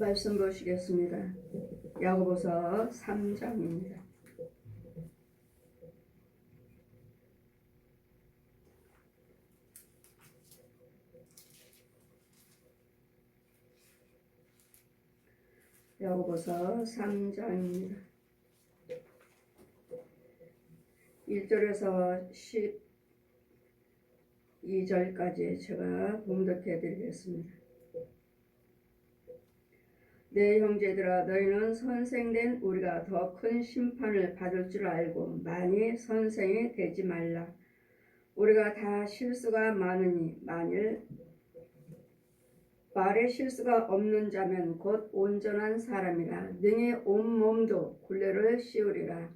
말씀 보시겠습니다. 야고보서 3장입니다. 야고보서 3장입니다. 1절에서 12절까지 제가 봉독해 드리겠습니다. 내 형제들아, 너희는 선생된 우리가 더 큰 심판을 받을 줄 알고 많이 선생이 되지 말라. 우리가 다 실수가 많으니 만일 말에 실수가 없는 자면 곧 온전한 사람이라 능히 온몸도 굴레를 씌우리라.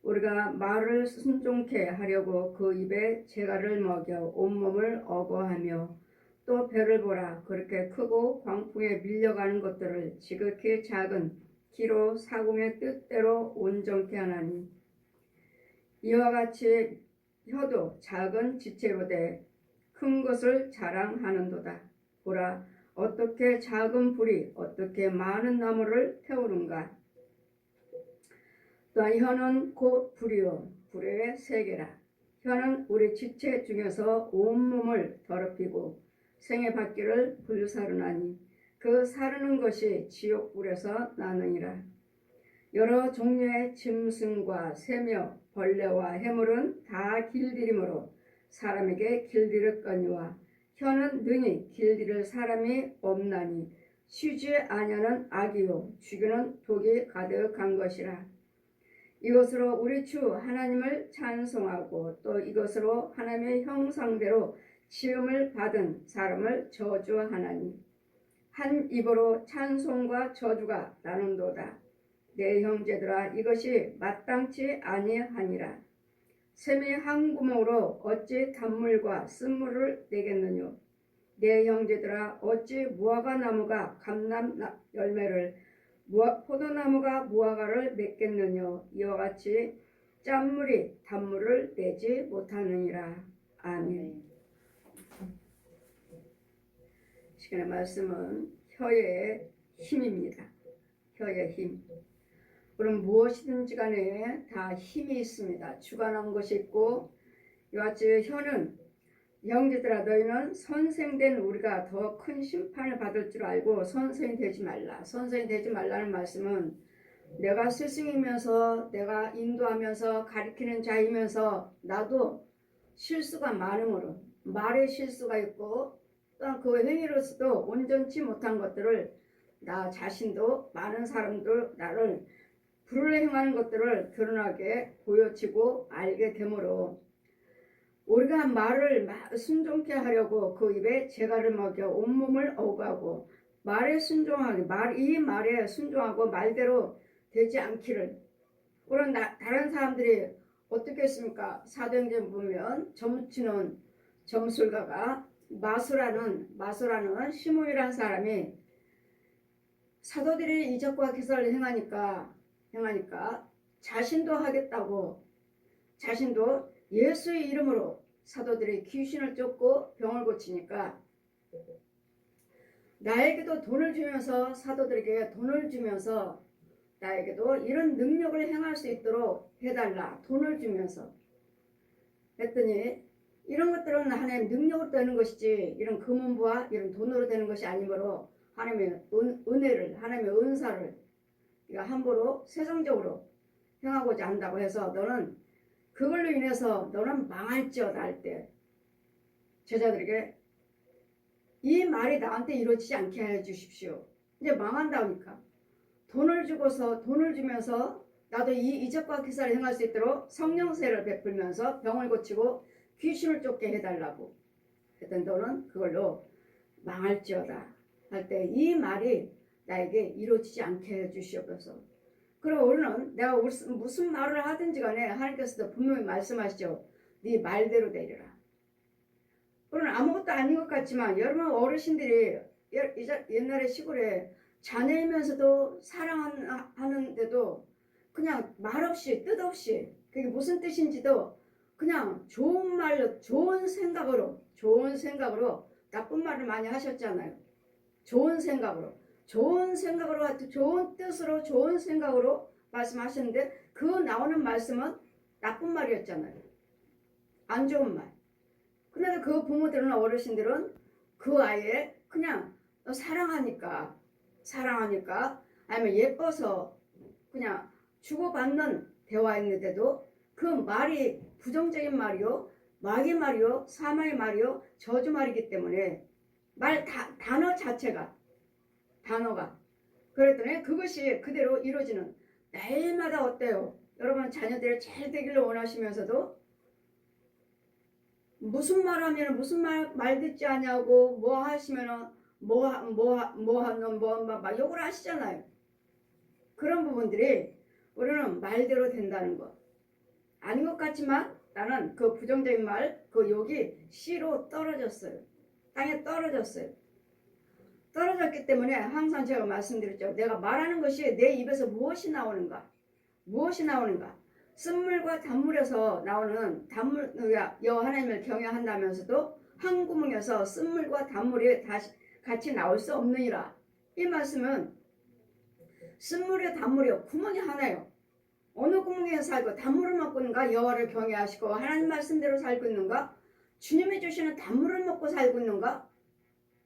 우리가 말을 순종케 하려고 그 입에 재갈을 먹여 온몸을 어거하며 또 별을 보라. 그렇게 크고 광풍에 밀려가는 것들을 지극히 작은 기로 사공의 뜻대로 온전케 하나니, 이와 같이 혀도 작은 지체로 돼 큰 것을 자랑하는도다. 보라, 어떻게 작은 불이 어떻게 많은 나무를 태우는가. 또한 혀는 곧 불이요 불의 세계라. 혀는 우리 지체 중에서 온몸을 더럽히고 생에 받기를 불사르나니 그 사르는 것이 지옥불에서 나느니라. 여러 종류의 짐승과 새며 벌레와 해물은 다 길들이므로 사람에게 길들였거니와 혀는 능히 길들일 사람이 없나니 쉬지 아니하는 악이요 죽이는 독이 가득한 것이라. 이것으로 우리 주 하나님을 찬송하고 또 이것으로 하나님의 형상대로 지음을 받은 사람을 저주하나니 한 입으로 찬송과 저주가 나는도다. 내 형제들아, 이것이 마땅치 아니하니라. 샘이 한 구멍으로 어찌 단물과 쓴물을 내겠느뇨. 내 형제들아, 어찌 무화과 나무가 감람 열매를 포도나무가 무화과를 맺겠느뇨. 이와 같이 짠물이 단물을 내지 못하느니라. 아멘. 시간의 말씀은 혀의 힘입니다. 혀의 힘. 그럼 무엇이든지 간에 다 힘이 있습니다. 주관한 것이 있고, 이와 같이 혀는, 형제들아, 너희는 선생된 우리가 더 큰 심판을 받을 줄 알고 선생이 되지 말라. 선생이 되지 말라는 말씀은 내가 스승이면서 내가 인도하면서 가르치는 자이면서 나도 실수가 많으므로 말에 실수가 있고 또한 그 행위로서도 온전치 못한 것들을 나 자신도 많은 사람들 나를 불을 행하는 것들을 드러나게 보여지고 알게 되므로 우리가 말을 순종케 하려고 그 입에 재갈을 먹여 온몸을 어구하고 말에 순종하기 이 말에 순종하고 말대로 되지 않기를. 그런 다른 사람들이 어떻게 했습니까? 사도행전 보면 점치는 점술가가 마수라는 시므이라는 사람이 사도들이 이적과 기사를 행하니까 자신도 하겠다고 자신도 예수의 이름으로 사도들이 귀신을 쫓고 병을 고치니까 나에게도 돈을 주면서 사도들에게 돈을 주면서 나에게도 이런 능력을 행할 수 있도록 해달라. 돈을 주면서 했더니 이런 것들은 하나님의 능력으로 되는 것이지 이런 금은부와 이런 돈으로 되는 것이 아니므로 하나님의 은혜를 하나님의 은사를 함부로 세상적으로 행하고자 한다고 해서 너는 그걸로 인해서 너는 망할지어다 할 때 제자들에게 이 말이 나한테 이루어지지 않게 해주십시오. 이제 망한다니까 돈을 주면서 나도 이 이적과 기사를 행할 수 있도록 성령세를 베풀면서 병을 고치고 귀신을 쫓게 해달라고 했던 너는 그걸로 망할지어다 할 때 이 말이 나에게 이루어지지 않게 해주시옵소서. 그리고 우리는 내가 무슨 말을 하든지 간에 하나님께서도 분명히 말씀하시죠. 네 말대로 되리라. 우리는 아무것도 아닌 것 같지만 여러분 어르신들이 옛날에 시골에 자녀이면서도 사랑하는데도 그냥 말없이 뜻없이 그게 무슨 뜻인지도 그냥 좋은 말로 좋은 생각으로 나쁜 말을 많이 하셨잖아요. 좋은 생각으로 좋은 생각으로, 좋은 뜻으로, 좋은 생각으로 말씀하셨는데 그 나오는 말씀은 나쁜 말이었잖아요. 안 좋은 말. 근데 그 부모들은 어르신들은 그 아이의 그냥 사랑하니까 아니면 예뻐서 그냥 주고받는 대화였는데도 그 말이 부정적인 말이요, 마귀 말이요, 사망의 말이요, 저주 말이기 때문에 단어 자체가 단어가 그랬더니 그것이 그대로 이루어지는 매일마다 어때요? 여러분 자녀들이 잘 되기를 원하시면서도 무슨 말 하면 무슨 말 듣지 않냐고 뭐 하시면은 막 욕을 하시잖아요. 그런 부분들이 우리는 말대로 된다는 것. 아닌 것 같지만 나는 그 부정적인 말, 그 욕이 씨로 떨어졌어요. 땅에 떨어졌어요. 떨어졌기 때문에 항상 제가 말씀드렸죠. 내가 말하는 것이 내 입에서 무엇이 나오는가? 쓴물과 단물에서 나오는 단물, 여호와 하나님을 경외한다면서도 한 구멍에서 쓴물과 단물이 같이 나올 수 없느니라. 이 말씀은 쓴물이요 단물이요 구멍이 하나요. 어느 구멍에 살고 단물을 먹고 있는가? 여호와를 경외하시고 하나님 말씀대로 살고 있는가? 주님이 주시는 단물을 먹고 살고 있는가?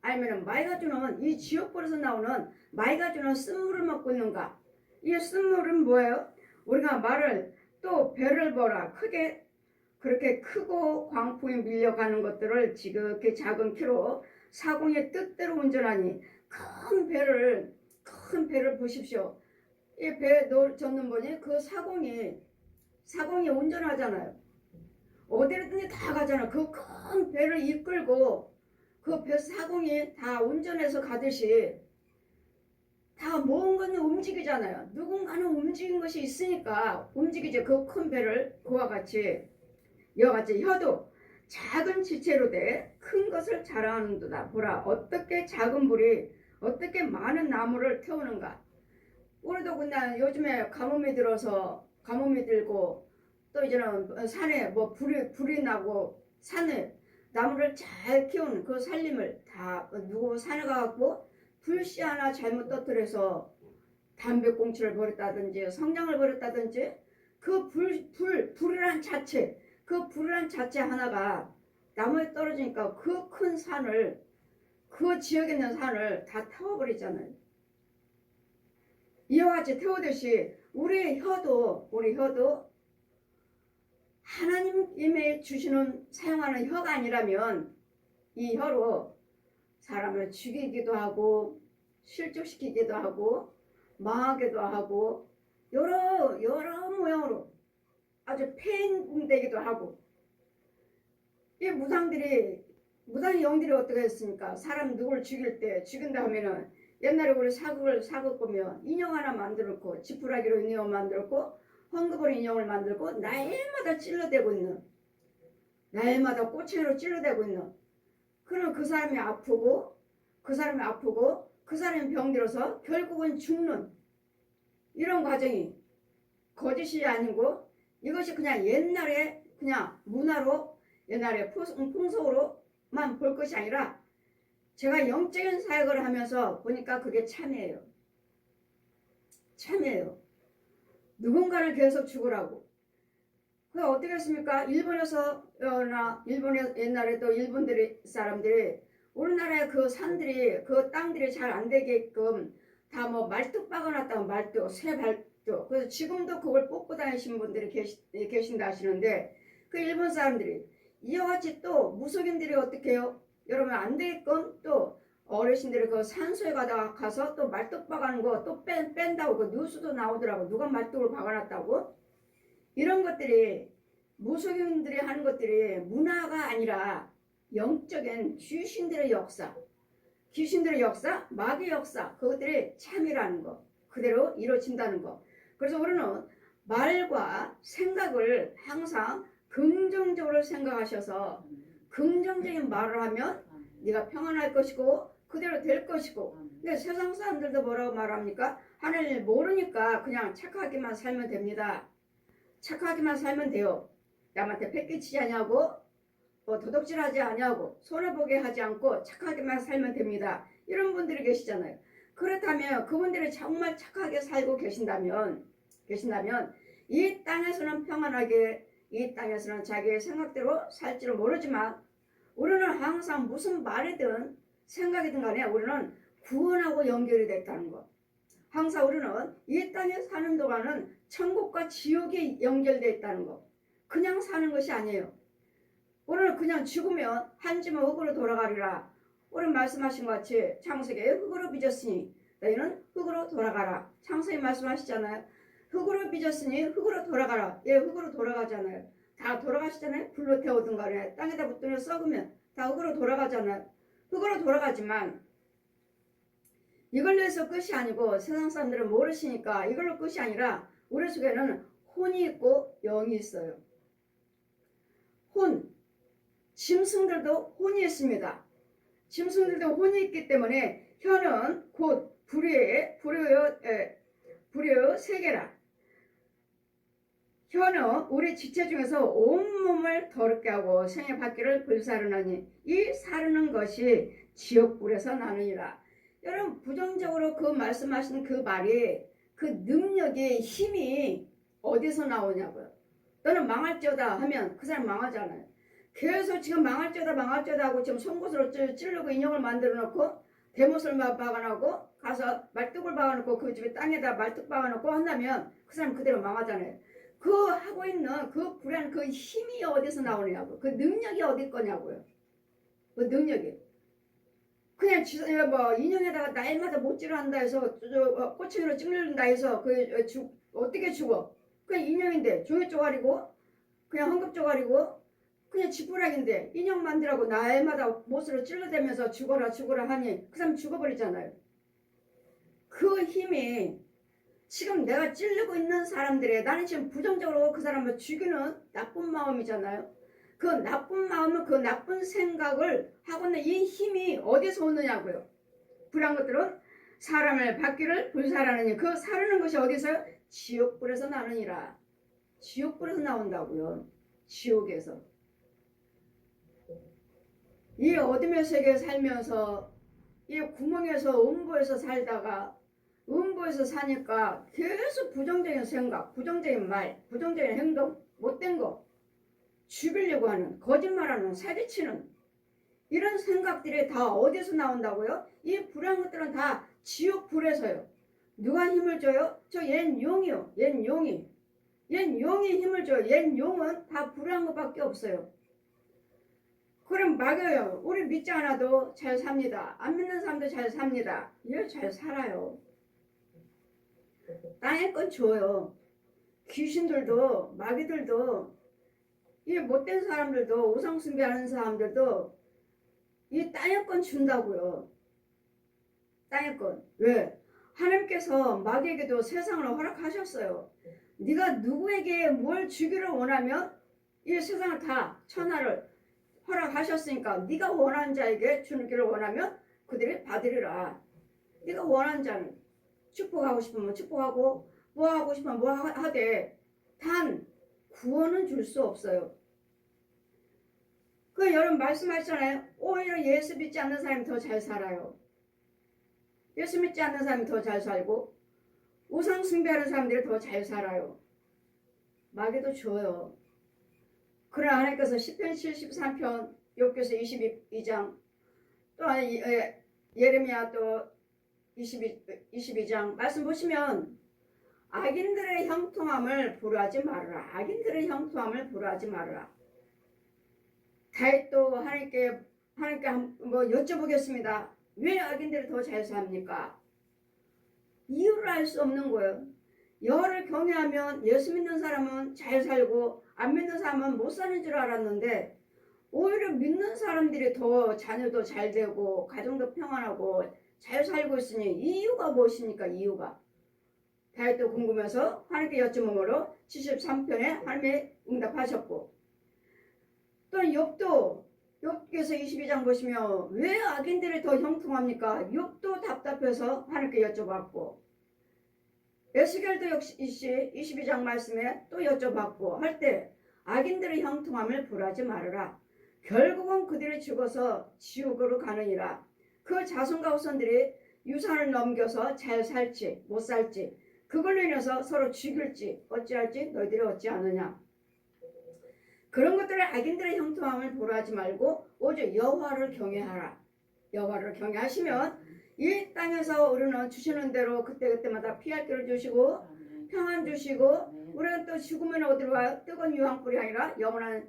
아니면 마이가 주는 이 지옥불에서 나오는 마이가 주는 쓴물을 먹고 있는가? 이 쓴물은 뭐예요? 우리가 말을 또 배를 보라 크게 그렇게 크고 광풍에 밀려가는 것들을 지극히 작은 키로 사공의 뜻대로 운전하니 큰 배를 보십시오. 이 배 젓는 분이 그 사공이 운전하잖아요. 어디든지 다 가잖아요. 그 큰 배를 이끌고 그 배 사공이 다 운전해서 가듯이 다 뭔가는 움직이잖아요. 누군가는 움직인 것이 있으니까 움직이죠. 그 큰 배를 그와 같이 이와 같이 혀도 작은 지체로 돼 큰 것을 자랑하는도다. 보라 어떻게 작은 불이 어떻게 많은 나무를 태우는가. 우리도 그냥 요즘에 가뭄이 들고 또 이제는 산에 뭐 불이 나고 산에 나무를 잘 키우는 그 살림을 다 누구 산에 가갖고 불씨 하나 잘못 터뜨려서 담배꽁초를 버렸다든지 성냥을 버렸다든지 그 불이란 자체 하나가 나무에 떨어지니까 그 큰 산을 그 지역에 있는 산을 다 태워버리잖아요. 이와 같이 태우듯이 우리 혀도 하나님이 주시는 사용하는 혀가 아니라면 이 혀로 사람을 죽이기도 하고 실족시키기도 하고 망하기도 하고 여러 모양으로 아주 폐인되기도 하고 이 무당의 영들이 어떻게 했습니까? 사람 누구를 죽인다 하면은 옛날에 우리 사극 보면 인형 하나 만들었고 지푸라기로 인형 만들었고 황금으로 인형을 만들고 날마다 찔러대고 있는 날마다 꼬챙이로 찔러대고 있는 그럼 그 사람이 아프고 그 사람이 병들어서 결국은 죽는 이런 과정이 거짓이 아니고 이것이 그냥 옛날에 그냥 문화로 옛날에 풍속으로만 볼 것이 아니라 제가 영적인 사역을 하면서 보니까 그게 참이에요. 누군가를 계속 죽으라고. 그게 어떻게 했습니까? 일본의 옛날에 또 사람들이 우리나라의 그 산들이 그 땅들이 잘 안 되게끔 다 뭐 말뚝 박아놨다고 새 발뚝. 그래서 지금도 그걸 뽑고 다니시는 분들이 계신다 하시는데 그 일본 사람들이 이와 같이 또 무속인들이 어떻게 해요? 여러분 안 되게끔 또 어르신들이 그 산소에 가서 또 말뚝 박아놓은 거 또 뺀다고 그 뉴스도 나오더라고. 누가 말뚝을 박아놨다고? 이런 것들이 무속인들이 하는 것들이 문화가 아니라 영적인 귀신들의 역사, 마귀의 역사, 그것들이 참이라는 거, 그대로 이루어진다는 거. 그래서 우리는 말과 생각을 항상 긍정적으로 생각하셔서 긍정적인 말을 하면 네가 평안할 것이고 그대로 될 것이고. 근데 세상 사람들도 뭐라고 말합니까? 하나님을 모르니까 그냥 착하게만 살면 됩니다. 착하게만 살면 돼요. 남한테 패기치지 않냐고 뭐 도둑질하지 않냐고 손해보게 하지 않고 착하게만 살면 됩니다. 이런 분들이 계시잖아요. 그렇다면 그분들이 정말 착하게 살고 계신다면 이 땅에서는 평안하게, 이 땅에서는 자기의 생각대로 살지를 모르지만 우리는 항상 무슨 말이든 생각이든 간에 우리는 구원하고 연결이 됐다는 것. 항상 우리는 이 땅에 사는 동안은 천국과 지옥이 연결되어 있다는 것. 그냥 사는 것이 아니에요. 우리는 그냥 죽으면 한 짐은 흙으로 돌아가리라. 오늘 말씀하신 것 같이 창세기에 흙으로 빚었으니 너희는 흙으로 돌아가라. 창세기 말씀하시잖아요. 흙으로 빚었으니 흙으로 돌아가라. 예, 흙으로 돌아가잖아요. 다 돌아가시잖아요. 불로 태우든 간에 땅에다 묻든 썩으면 다 흙으로 돌아가잖아요. 흙으로 돌아가지만 이걸로 해서 끝이 아니고 세상 사람들은 모르시니까 이걸로 끝이 아니라 우리 속에는 혼이 있고 영이 있어요. 혼, 짐승들도 혼이 있습니다. 짐승들도 혼이 있기 때문에 혀는 곧 불의의 세계라. 혀는 우리 지체 중에서 온몸을 더럽게 하고 생의 밖기를 불사르느니 이 사르는 것이 지옥불에서 나느니라. 여러분 부정적으로 그 말씀하신 그 말이 그 능력의 힘이 어디서 나오냐고요. 너는 망할지어다 하면 그 사람 망하잖아요. 계속 지금 망할지어다 하고 지금 송곳으로 찌르고 인형을 만들어 놓고 대못을 박아놓고 가서 말뚝을 박아놓고 그 집에 땅에다 말뚝 박아놓고 한다면 그 사람 그대로 망하잖아요. 그 하고 있는 그 불안 그 힘이 어디서 나오냐고. 그 능력이 어디 거냐고요. 그 능력이. 그냥 뭐 인형에다가 날마다 못질을 한다 해서 꼬챙이로 찔른다 해서 어떻게 죽어? 그냥 인형인데 종이 쪼가리고 그냥 헝겊 쪼가리고 그냥 지푸라기인데 인형 만들라고 날마다 못으로 찔러대면서 죽어라 하니 그 사람 죽어버리잖아요. 그 힘이 지금 내가 찔르고 있는 사람들의 나는 지금 부정적으로 그 사람을 죽이는 나쁜 마음이잖아요. 그 나쁜 마음은 그 나쁜 생각을 하고 있는 이 힘이 어디서 오느냐고요. 불한 것들은 사람을 받기를 불사라느니 그 사르는 것이 어디서요? 지옥불에서 나느니라. 지옥불에서 나온다고요. 지옥에서. 이 어둠의 세계에 살면서 이 구멍에서 음부에서 살다가 음부에서 사니까 계속 부정적인 생각, 부정적인 말, 부정적인 행동, 못된 거, 죽이려고 하는, 거짓말하는, 사기치는 이런 생각들이 다 어디서 나온다고요? 이 불안한 것들은 다 지옥불에서요. 누가 힘을 줘요? 저 옛 용이요. 옛 용이 힘을 줘요. 옛 용은 다 불안한 것밖에 없어요. 그럼 막여요. 우리 믿지 않아도 잘 삽니다. 안 믿는 사람도 잘 삽니다. 예, 잘 살아요. 땅의 건 줘요. 귀신들도 마귀들도 이 못된 사람들도 우상숭배하는 사람들도 이 땅의 건 준다고요. 땅의 건. 왜? 하나님께서 마귀에게도 세상을 허락하셨어요. 네가 누구에게 뭘 주기를 원하면 이 세상을 다 천하를 허락하셨으니까 네가 원하는 자에게 주기를 원하면 그들이 받으리라. 네가 원하는 자는 축복하고 싶으면 축복하고 뭐 하고 싶으면 뭐 하되 단 구원은 줄 수 없어요. 그 여러분 말씀하셨잖아요. 오히려 예수 믿지 않는 사람이 더 잘 살아요. 예수 믿지 않는 사람이 더 잘 살고 우상 숭배하는 사람들이 더 잘 살아요. 마귀도 줘요. 그러나 하나님께서 시편 73편 욥기서 22장 또 예레미야 또 22장 말씀 보시면 악인들의 형통함을 불허하지 말아라. 악인들의 형통함을 불허하지 말아라. 다윗도 하나님께 뭐 여쭤보겠습니다. 왜 악인들이 더 잘 삽니까? 이유를 알 수 없는 거예요. 여호와를 경외하면 예수 믿는 사람은 잘 살고 안 믿는 사람은 못 사는 줄 알았는데 오히려 믿는 사람들이 더 자녀도 잘 되고 가정도 평안하고 잘 살고 있으니 이유가 무엇입니까? 이유가 다윗도 궁금해서 하나님께 여쭤보므로 73편에 하나님이 응답하셨고 또 욥도 욥기서 22장 보시면 왜 악인들이 더 형통합니까? 욥도 답답해서 하나님께 여쭤봤고 에스겔도 역시 22장 말씀에 또 여쭤봤고 할 때 악인들의 형통함을 불하지 말아라. 결국은 그들이 죽어서 지옥으로 가느니라. 그 자손과 후손들이 유산을 넘겨서 잘 살지 못 살지 그걸로 인해서 서로 죽일지 어찌할지 너희들이 어찌 아느냐. 그런 것들을 악인들의 형통함을 보라하지 말고 오직 여호와를 경외하라. 여호와를 경외하시면 이 땅에서 우리는 주시는 대로 그때그때마다 피할 길을 주시고 평안 주시고 우리는 또 죽으면 어디로 가요? 뜨거운 유황불이 아니라 영원한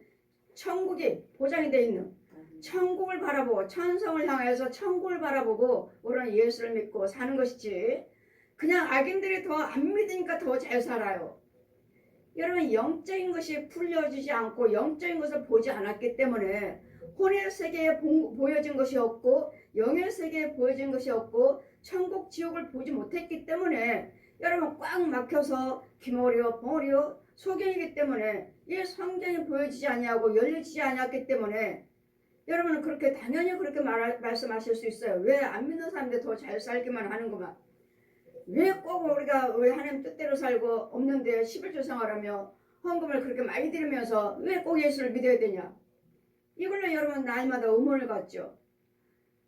천국이 보장이 되어 있는 천국을 바라보고 천성을 향해서 천국을 바라보고 우리는 예수를 믿고 사는 것이지 그냥 악인들이 더 안 믿으니까 더 잘 살아요. 여러분 영적인 것이 풀려지지 않고 영적인 것을 보지 않았기 때문에 혼의 세계에 보여진 것이 없고 영의 세계에 보여진 것이 없고 천국 지옥을 보지 못했기 때문에 여러분 꽉 막혀서 기머리요 벙어리요 소경이기 때문에 이 성경이 보여지지 아니하고 열리지 않았기 때문에 여러분은 그렇게 당연히 그렇게 말씀하실 수 있어요. 왜 안 믿는 사람들 더 잘 살기만 하는구만. 왜 꼭 우리가 왜 하나님 뜻대로 살고 없는데 11조 생활하며 헌금을 그렇게 많이 드리면서 왜 꼭 예수를 믿어야 되냐. 이걸로 여러분 나이마다 의문을 갖죠.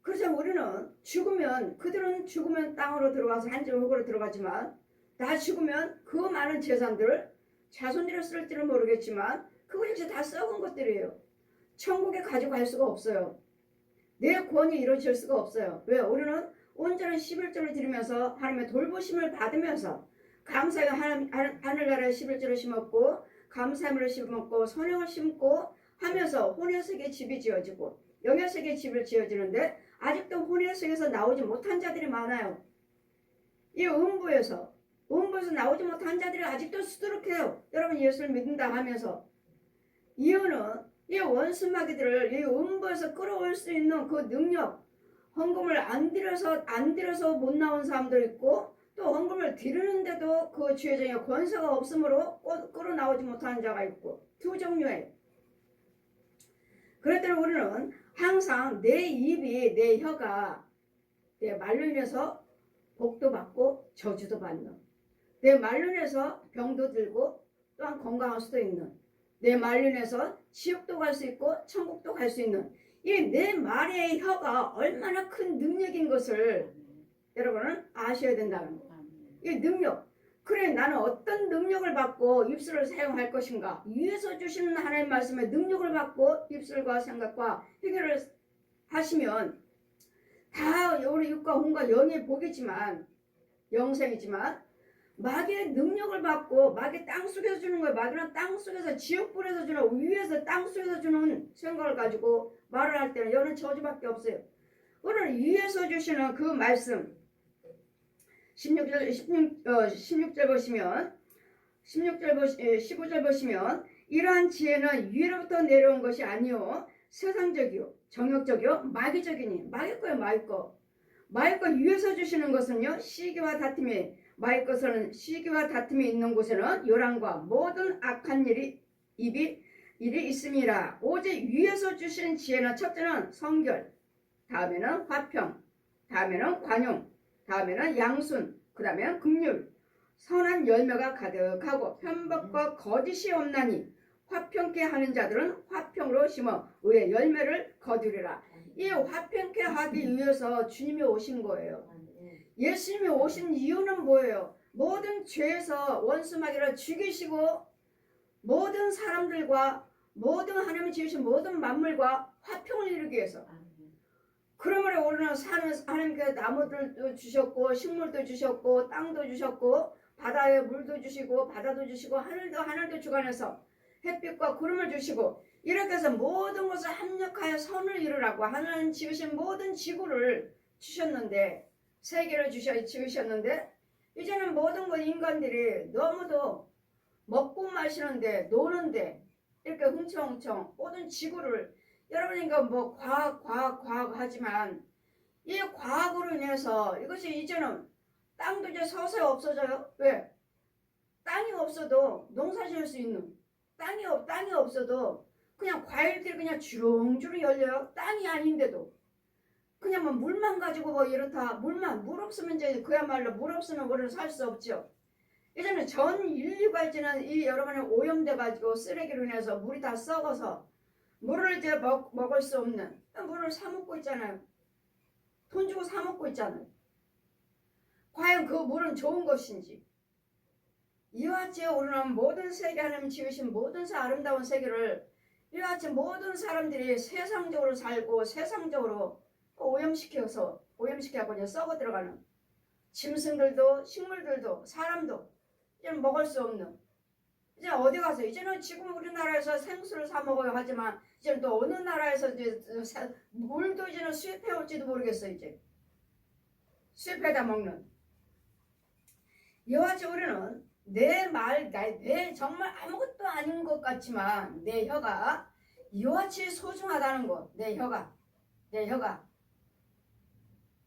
그래서 우리는 죽으면 그들은 죽으면 땅으로 들어가서 한지옥으로 들어가지만 다 죽으면 그 많은 재산들을 자손들을 쓸지는 모르겠지만 그거 역시 다 썩은 것들이에요. 천국에 가지고 갈 수가 없어요. 내 구원이 이루어질 수가 없어요. 왜? 우리는 온전한 11조를 드리면서 하나님의 돌보심을 받으면서 감사의 하늘나라에 11조를 심었고 감사함을 심었고 선행을 심고 하면서 혼의 세계에 집이 지어지고 영의 세계에 집을 지어지는데 아직도 혼의 세계에서 나오지 못한 자들이 많아요. 이 음부에서 나오지 못한 자들이 아직도 수두룩해요. 여러분 예수를 믿는다 하면서 이유는 이 원수마귀들을 이 음부에서 끌어올 수 있는 그 능력 헌금을 안 들여서 못 나온 사람도 있고 또 헌금을 드리는데도 그 죄정의 권세가 없으므로 끌어 나오지 못하는 자가 있고 두 종류의. 그랬더니 우리는 항상 내 입이 내 혀가 내 말로 인해서 복도 받고 저주도 받는 내 말로 인해서 병도 들고 또한 건강할 수도 있는 내 말로 인해서 지옥도 갈 수 있고 천국도 갈 수 있는 이 내 말의 혀가 얼마나 큰 능력인 것을 여러분은 아셔야 된다는 거예요. 이 능력. 그래 나는 어떤 능력을 받고 입술을 사용할 것인가. 위에서 주시는 하나님 말씀에 능력을 받고 입술과 생각과 해결을 하시면 다 우리 육과 혼과 영의 복이지만 영생이지만 마귀의 능력을 받고 마귀 땅속에서 주는 거예요. 마귀는 땅속에서 지옥불에서 주는 위에서 땅속에서 주는 생각을 가지고 말을 할 때는 여는 저주밖에 없어요. 오늘 위에서 주시는 그 말씀 16절 보시면 15절 보시면 이러한 지혜는 위로부터 내려온 것이 아니요 세상적이요 정욕적이요 마귀적이니 마귀 거예요. 마귀 거 위에서 주시는 것은요 시기와 다툼이 마귀 것은 시기와 다툼이 있는 곳에는 요란과 모든 악한 일이 있음이라. 오직 위에서 주시는 지혜는 첫째는 성결, 다음에는 화평, 다음에는 관용, 다음에는 양순, 그 다음에는 긍휼, 선한 열매가 가득하고 편법과 거짓이 없나니 화평케 하는 자들은 화평으로 심어 의의 열매를 거두리라. 이 화평케 하기 위해서 주님이 오신 거예요. 예수님이 오신 이유는 뭐예요? 모든 죄에서 원수마귀를 죽이시고 모든 사람들과 모든 하나님이 지으신 모든 만물과 화평을 이루기 위해서. 그러므로 우리는 사는 하나님께서 나무들도 주셨고 식물도 주셨고 땅도 주셨고 바다에 물도 주시고 바다도 주시고 하늘도 주관해서 햇빛과 구름을 주시고 이렇게 해서 모든 것을 합력하여 선을 이루라고 하나님 지으신 모든 지구를 주셨는데 세계를 지으셨는데 이제는 모든 것 인간들이 너무도 먹고 마시는데 노는데 이렇게 흥청흥청 모든 지구를 여러분이가 뭐 과학 하지만 이 과학으로 인해서 이것이 이제는 땅도 이제 서서히 없어져요. 왜? 땅이 없어도 농사 지을 수 있는 땅이 없어도 그냥 과일들이 그냥 주렁주렁 열려요. 땅이 아닌데도 그냥 뭐 물만 가지고 뭐 이렇다. 물 없으면 이제 그야말로 물 없으면 우리는 살 수 없죠. 이제는 전 인류가 이제는 이 여러분의 오염돼 가지고 쓰레기로 인해서 물이 다 썩어서 물을 이제 먹을 수 없는 물을 사 먹고 있잖아요. 돈 주고 사 먹고 있잖아요. 그 물은 좋은 것인지. 이와 같이 우리는 모든 세계 하나님 지으신 모든 아름다운 세계를 이와 같이 모든 사람들이 세상적으로 살고 세상적으로 오염시켜서 썩어 들어가는 짐승들도 식물들도 사람도 이제는 먹을 수 없는, 이제 어디 가서 이제는 지금 우리나라에서 생수를 사 먹어야 하지만 이제는 또 어느 나라에서 이제 물도 이제는 수입해 올지도 모르겠어. 이제 수입해다 먹는. 이와 같이 우리는 내 정말 아무것도 아닌 것 같지만 내 혀가 이와 같이 소중하다는 거. 내 혀가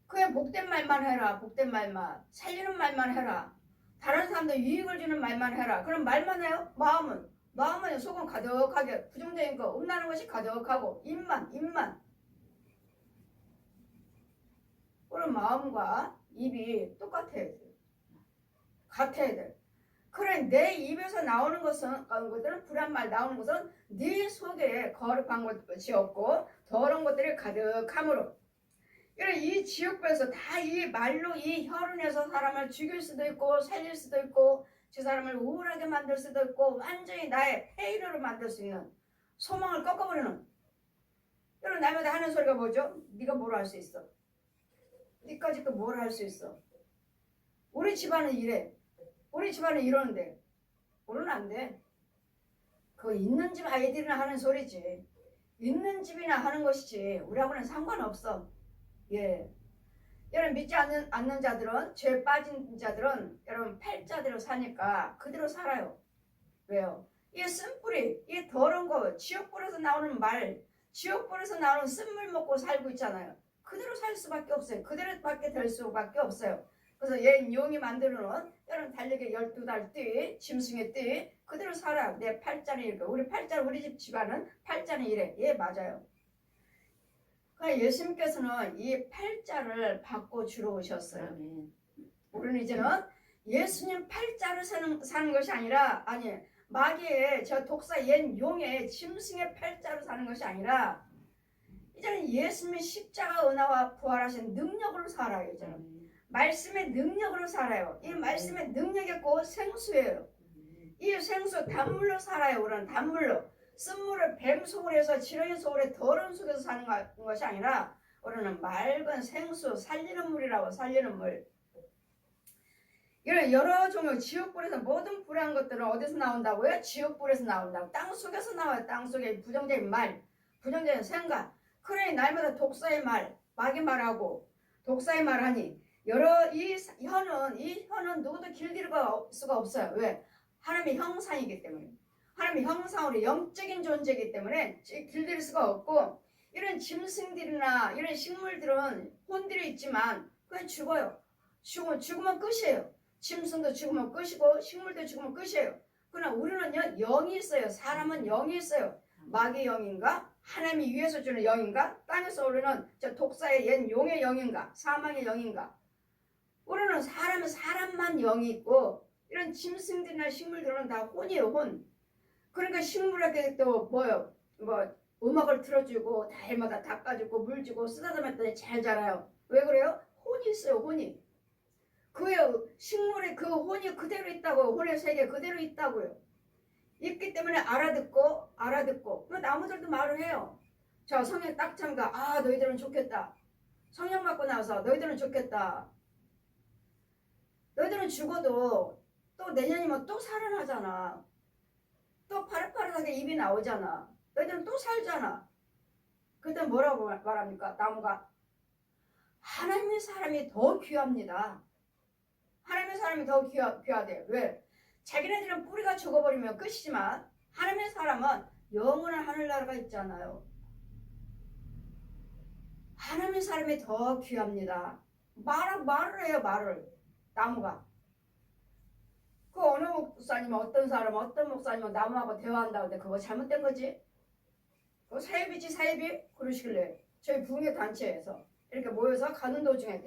그냥 복된 말만 해라. 복된 말만, 살리는 말만 해라. 다른 사람들 유익을 주는 말만 해라. 그럼 말만 해요? 마음은 속은 가득하게 부정적인 거 음란한 것이 가득하고 입만 그런 마음과 입이 똑같아야 돼. 같아야 돼. 그래 내 입에서 나오는 것들은 불한 말 나오는 것은 네 속에 거룩한 것이 없고 더러운 것들이 가득함으로, 이런 이 지옥불에서 다 이 말로 이 혀로 내서 사람을 죽일 수도 있고 살릴 수도 있고 저 사람을 우울하게 만들 수도 있고 완전히 나의 폐이로를 만들 수 있는 소망을 꺾어버리는, 여러분 날마다 하는 소리가 뭐죠? 네가 뭘 할 수 있어? 네까지 또 뭘 할 수 있어? 우리 집안은 이래. 우리 집안은 이러는데 우리는 안 돼. 그 있는 집 아이들이나 하는 소리지. 있는 집이나 하는 것이지 우리하고는 상관없어. 예. 여러분 믿지 않는 자들은, 죄 빠진 자들은 여러분 팔자대로 사니까 그대로 살아요. 왜요? 이 쓴뿌리, 이 더러운 거, 지옥불에서 나오는 말, 지옥불에서 나오는 쓴물 먹고 살고 있잖아요. 그대로 살 수밖에 없어요. 그대로밖에 될 수밖에 없어요. 그래서 옛 용이 만들어놓은 여러분 달력의 12달 띠, 짐승의 띠 그대로 살아요. 내 팔자는 이렇게. 우리 집 집안은 팔자는 이래. 예, 맞아요. 그러니까 예수님께서는 이 팔자를 받고 주러 오셨어요. 우리는 이제는 예수님 팔자를 사는 것이 아니라, 마귀의 저 독사 옛 용의 짐승의 팔자로 사는 것이 아니라 이제는 예수님의 십자가 은혜와 부활하신 능력으로 살아요. 이제는 말씀의 능력으로 살아요. 이 말씀의 능력이 곧 생수예요. 이 생수 단물로 살아요. 우리는 단물로. 쓴물을 뱀 속으로 해서 지렁이 속으로 더러운 속에서 사는 것이 아니라 우리는 맑은 생수, 살리는 물이라고. 살리는 물. 이런 여러 종류, 지옥불에서 모든 불의한 것들은 어디서 나온다고요? 지옥불에서 나온다고. 땅 속에서 나와요. 땅 속에 부정적인 말, 부정적인 생각. 그러니 날마다 독사의 말, 마귀 말하고 독사의 말하니 이 혀는 누구도 길들일 수가 없어요. 왜? 하나님의 형상이기 때문에. 하나님의 형상으로 영적인 존재이기 때문에 길들일 수가 없고, 이런 짐승들이나 이런 식물들은 혼들이 있지만 그냥 죽어요. 죽으면 끝이에요. 짐승도 죽으면 끝이고 식물도 죽으면 끝이에요. 그러나 우리는요, 영이 있어요. 사람은 영이 있어요. 마귀의 영인가? 하나님이 위에서 주는 영인가? 땅에서 오르는 저 독사의 옛 용의 영인가? 사망의 영인가? 우리는 사람만 영이 있고 이런 짐승들이나 식물들은 다 혼이에요. 혼. 그러니까 식물에게 또 음악을 틀어주고 달마다 닦아주고 물 주고 쓰다듬었더니 잘 자라요. 왜 그래요? 혼이 있어요. 혼이. 식물의 그 혼이 그대로 있다고요. 혼의 세계 그대로 있다고요. 있기 때문에 알아듣고 그 나무들도 말을 해요. 자, 성령 딱 참가. 너희들은 좋겠다. 성령 받고 나서 너희들은 좋겠다. 너희들은 죽어도 또 내년이면 또 살아나잖아. 또 파릇파릇하게 입이 나오잖아. 너희들은 또 살잖아. 그때 뭐라고 말합니까? 나무가 하나님의 사람이 더 귀합니다. 하나님의 사람이 더 귀하대. 왜? 자기네들은 뿌리가 죽어버리면 끝이지만 하나님의 사람은 영원한 하늘나라가 있잖아요. 하나님의 사람이 더 귀합니다. 말을 해요. 말을. 나무가. 그 어느 목사님은 어떤 목사님은 나무하고 대화한다고 근데 그거 잘못된 거지? 그거 사이비지 사이비? 그러시길래 저희 부흥회 단체에서 이렇게 모여서 가는 도중에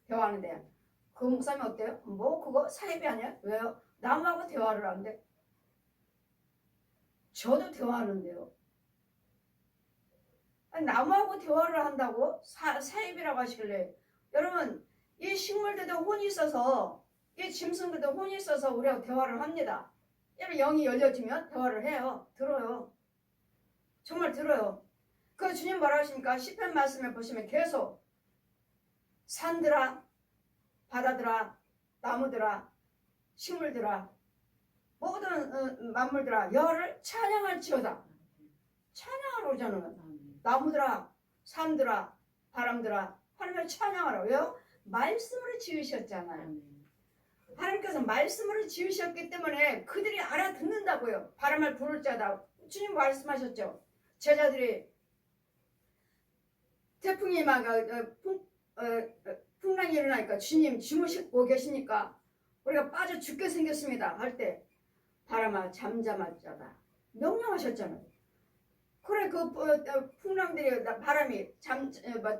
대화하는데 그 목사님 어때요? 그거 사이비 아니야? 왜요? 나무하고 대화를 하는데 저도 대화하는데요. 아니, 나무하고 대화를 한다고 사입이라고 하시길래, 여러분 이 식물들도 혼이 있어서 이 짐승들도 혼이 있어서 우리하고 대화를 합니다. 여러분 영이 열려지면 대화를 해요. 들어요. 정말 들어요. 그 주님 뭐라 하십니까? 시편 말씀에 보시면 계속 산들아, 바다들아, 나무들아, 식물들아, 모든 만물들아 여호와를 찬양할지어다. 찬양하러 오잖아요. 나무들아, 산들아, 바람들아, 하나님을 찬양하라. 왜요? 말씀으로 지으셨잖아요. 하나님께서 말씀으로 지으셨기 때문에 그들이 알아듣는다고요. 바람을 부를 자다. 주님 말씀하셨죠. 제자들이 태풍이 막 풍랑이 일어나니까 주님 주무시고 계시니까 우리가 빠져 죽게 생겼습니다. 할 때 바람아 잠잠할 자다. 명령하셨잖아요. 그래 그 풍랑들이 바람이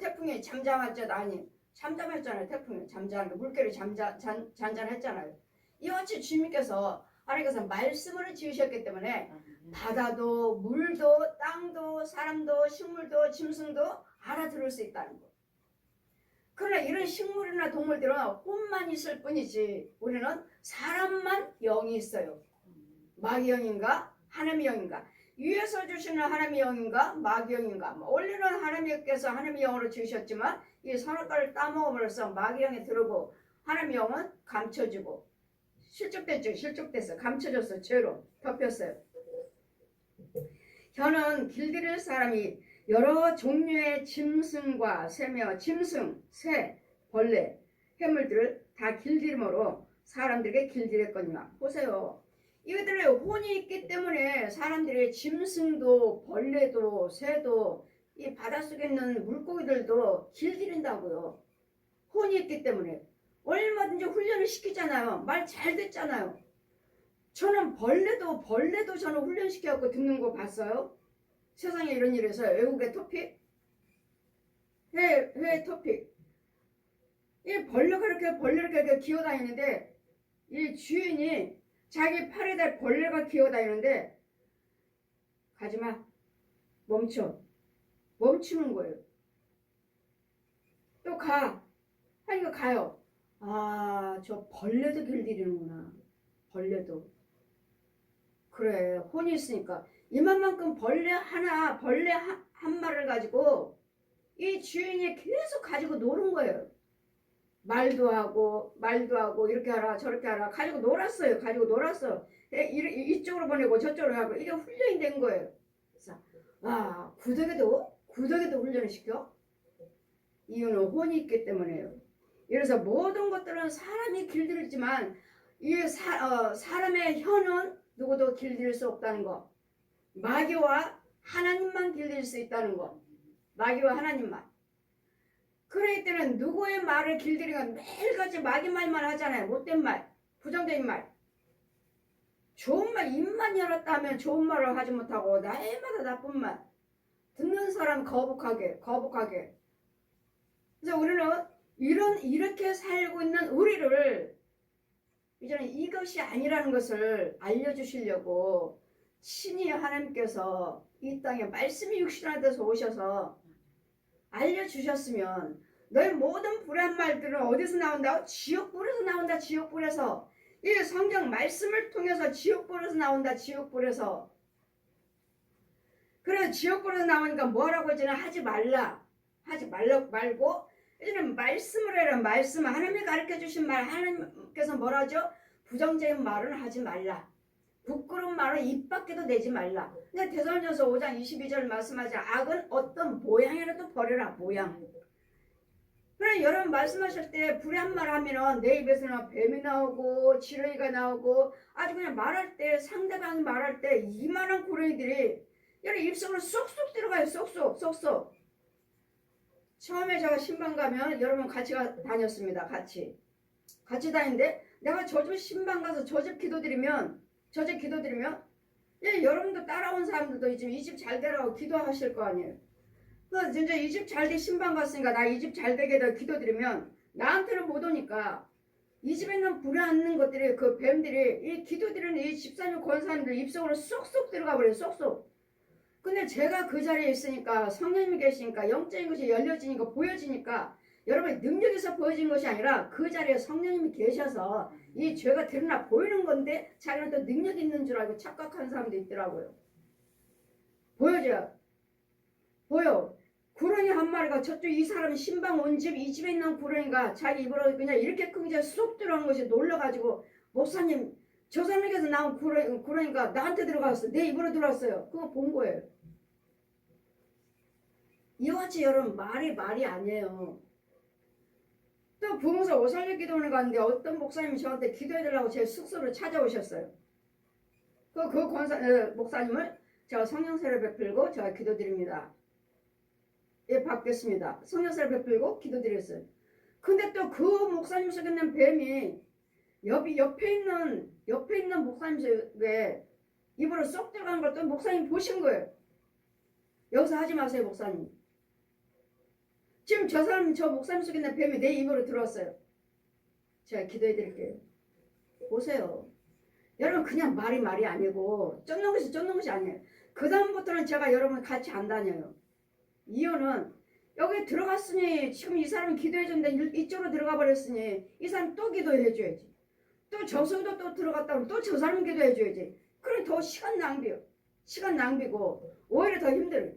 태풍이 잠잠할 자다. 아니 잠잠했잖아요. 태풍이 잠잠하는 물결이 잔잔했잖아요. 이와 같이 주님께서 하나님께서 말씀으로 지으셨기 때문에 바다도 물도 땅도 사람도 식물도 짐승도 알아들을 수 있다는 거. 그러나 이런 식물이나 동물들은 혼만 있을 뿐이지 우리는 사람만 영이 있어요. 마귀 영인가 하나님의 영인가? 위에서 주시는 하나님의 영인가 마귀 영인가? 원래는 하나님께서 하나님의 영으로 지으셨지만 이 선악과를 따먹음으로써 마귀 영이 들어오고 하나님의 영은 감춰지고 실족됐죠. 실족됐어. 감춰졌어. 죄로 덮였어요. 혀는 길들일 사람이 여러 종류의 짐승과 새며 짐승, 새, 벌레, 해물들을 다 길들임으로 사람들에게 길들였거니와. 보세요. 이것들의 혼이 있기 때문에 사람들이 짐승도 벌레도 새도 이 바닷속에 있는 물고기들도 길들인다고요. 혼이 있기 때문에. 얼마든지 훈련을 시키잖아요. 말 잘 듣잖아요. 저는 벌레도 저는 훈련시켜갖고 듣는 거 봤어요. 세상에 이런 일이 있어요. 외국의 토픽. 회 토픽. 이 벌레가 이렇게 기어다니는데 이 주인이 자기 팔에다 벌레가 기어다니는데 가지마. 멈추는 거예요. 또 가. 하니까 가요. 아, 저 벌레도 길들이는구나. 벌레도. 그래, 혼이 있으니까. 이만큼 벌레 한 마리를 가지고 이 주인이 계속 가지고 노는 거예요. 말도 하고 이렇게 하라 저렇게 하라 가지고 놀았어요. 이쪽으로 보내고 저쪽으로 하고 이게 훈련이 된 거예요. 그래서 구더기도 훈련을 시켜? 이유는 혼이 있기 때문에요. 이래서 모든 것들은 사람이 길들이지만 이 사람의 혀는 누구도 길들일 수 없다는 거. 마귀와 하나님만 길들일 수 있다는 거. 마귀와 하나님만. 그러기 때문에 누구의 말을 길들이면 매일같이 마귀 말만 하잖아요. 못된 말, 부정적인 말. 좋은 말, 입만 열었다 하면 좋은 말을 하지 못하고 날마다 나쁜 말. 듣는 사람 거북하게. 그래서 우리는 이렇게 살고 있는 우리를 이제는 이것이 아니라는 것을 알려주시려고 친히 하나님께서 이 땅에 말씀이 육신화 돼서 오셔서 알려주셨으면 너의 모든 불안 말들은 어디서 나온다? 지옥불에서 나온다. 지옥불에서. 이 성경 말씀을 통해서 지옥불에서 나온다. 지옥불에서. 그래서 지옥불에서 나오니까 뭐라고 이제는 하지 말고 이제는 말씀을 해라. 말씀을 하나님이 가르쳐주신 말 하나님께서 뭐라 하죠? 부정적인 말은 하지 말라. 부끄러운 말은 입 밖에도 내지 말라. 근데 데살로니가서 5장 22절 말씀하자. 악은 어떤 모양이라도 버려라. 모양. 그래 여러분 말씀하실 때 불의한 말 하면은 내 입에서는 뱀이 나오고 지렁이가 나오고 아주 그냥 말할 때 상대방이 말할 때 이만한 구렁이들이 여러분 입속으로 쏙쏙 들어가요. 쏙쏙. 처음에 제가 신방 가면 여러분 같이 다녔습니다. 같이 다니는데 내가 저 집 신방 가서 저 집 기도드리면 여러분도 따라온 사람들도 지금 이 집 잘 되라고 기도하실 거 아니에요. 그래서 진짜 이 집 잘 돼 신방 갔으니까 나 이 집 잘 되게 다 기도드리면 나한테는 못 오니까 이 집에 있는 불안는 것들이 그 뱀들이 이 기도드리는 이 집사님 권사님들 입속으로 쏙쏙 들어가 버려요. 쏙쏙. 근데 제가 그 자리에 있으니까 성령님이 계시니까 영적인 것이 열려지니까 보여지니까 여러분이 능력에서 보여진 것이 아니라 그 자리에 성령님이 계셔서 이 죄가 드러나 보이는 건데 자기는 또 능력이 있는 줄 알고 착각하는 사람도 있더라고요. 보여줘요. 보여. 구렁이 한 마리가 저쪽 이 사람 신방 온 집 이 집에 있는 구렁이가 자기 입으로 그냥 이렇게 큰 게 쏙 들어간 것이 놀라가지고 목사님 저 사람에게서 나온 구렁이가 나한테 들어갔어. 내 입으로 들어왔어요. 그거 본 거예요. 이와 같이 여러분 말이 아니에요. 또 부흥서 오살려 기도원에 갔는데 어떤 목사님이 저한테 기도해달라고 제 숙소로 찾아오셨어요. 그 목사님을 제가 성령세를 베풀고 제가 기도드립니다. 예, 받겠습니다. 성령세를 베풀고 기도드렸어요. 근데 또 그 목사님 속에 있는 뱀이 옆에 있는 목사님 속에 입으로 쏙 들어가는 걸 또 목사님 보신 거예요. 여기서 하지 마세요, 목사님. 지금 저 목사님 속에 있는 뱀이 내 입으로 들어왔어요. 제가 기도해 드릴게요. 보세요. 여러분 그냥 말이 아니고 쫓는 것이 아니에요. 그 다음부터는 제가 여러분 같이 안 다녀요. 이유는 여기 들어갔으니 지금 이 사람이 기도해 줬는데 이쪽으로 들어가 버렸으니 이 사람 또 기도해 줘야지. 또 저승도 또 들어갔다 오면 또 저 사람 기도해 줘야지. 그럼 더 시간 낭비요. 시간 낭비고 오히려 더 힘들어요.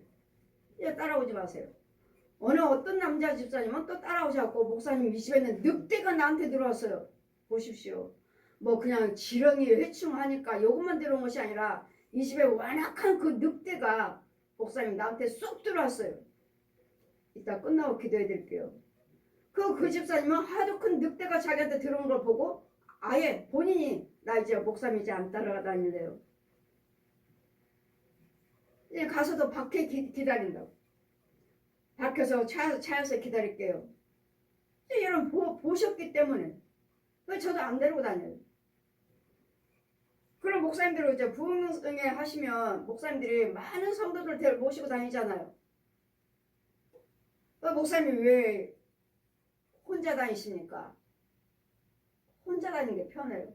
이제 따라오지 마세요. 어떤 남자 집사님은 또 따라오셔갖고 목사님 이 집에 있는 늑대가 나한테 들어왔어요. 보십시오. 뭐 그냥 지렁이 회충하니까 요것만 들어온 것이 아니라 이 집에 완악한 그 늑대가 목사님 나한테 쏙 들어왔어요. 이따 끝나고 기도해 드릴게요. 그 집사님은 하도 큰 늑대가 자기한테 들어온 걸 보고 아예 본인이 나 이제 목사님 이제 안 따라다니래요. 이제 가서도 밖에 기다린다고. 밖에서 차에서 기다릴게요. 여러분 보셨기 때문에 저도 안 데리고 다녀요. 그럼 목사님들 이제 부흥회 하시면 목사님들이 많은 성도들 모시고 다니잖아요. 목사님이 왜 혼자 다니십니까? 혼자 다니는 게 편해요.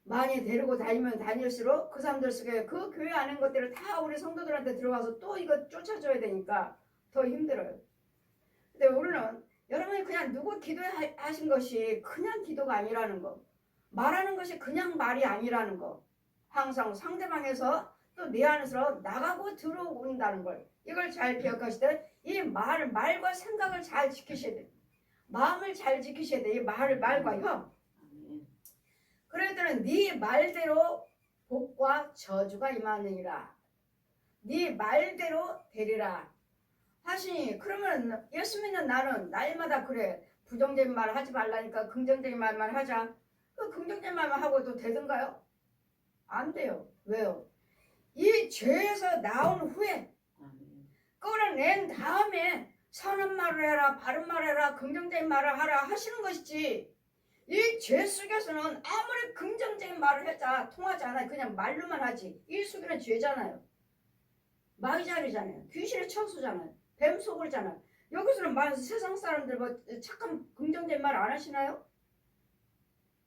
많이 데리고 다니면 다닐수록 그 사람들 속에 그 교회 아는 것들을 다 우리 성도들한테 들어가서 또 이거 쫓아줘야 되니까 더 힘들어요. 근데 우리는 여러분이 그냥 누구 기도하신 것이 그냥 기도가 아니라는 거, 말하는 것이 그냥 말이 아니라는 거, 항상 상대방에서 또 내 안에서 나가고 들어온다는 걸 이걸 잘 기억하시되 이 말과 생각을 잘 지키셔야 돼요. 마음을 잘 지키셔야 돼요. 이 말과 혀. 그러더니 네 말대로 복과 저주가 임하느니라. 네 말대로 되리라 하시니 그러면 예수 믿는 나는 날마다 그래 부정적인 말 하지 말라니까 긍정적인 말만 하자. 그 긍정적인 말만 하고도 되던가요? 안 돼요. 왜요? 이 죄에서 나온 후에 끌어낸 다음에 선한 말을 해라 바른 말을 해라 긍정적인 말을 하라 하시는 것이지 이 죄 속에서는 아무리 긍정적인 말을 해자 통하지 않아요. 그냥 말로만 하지. 이 속에는 죄잖아요. 마귀자리잖아요. 귀신의 천수잖아요. 뱀 속을잖아요. 여기서는 세상 사람들 뭐 착한 긍정적인 말 안 하시나요?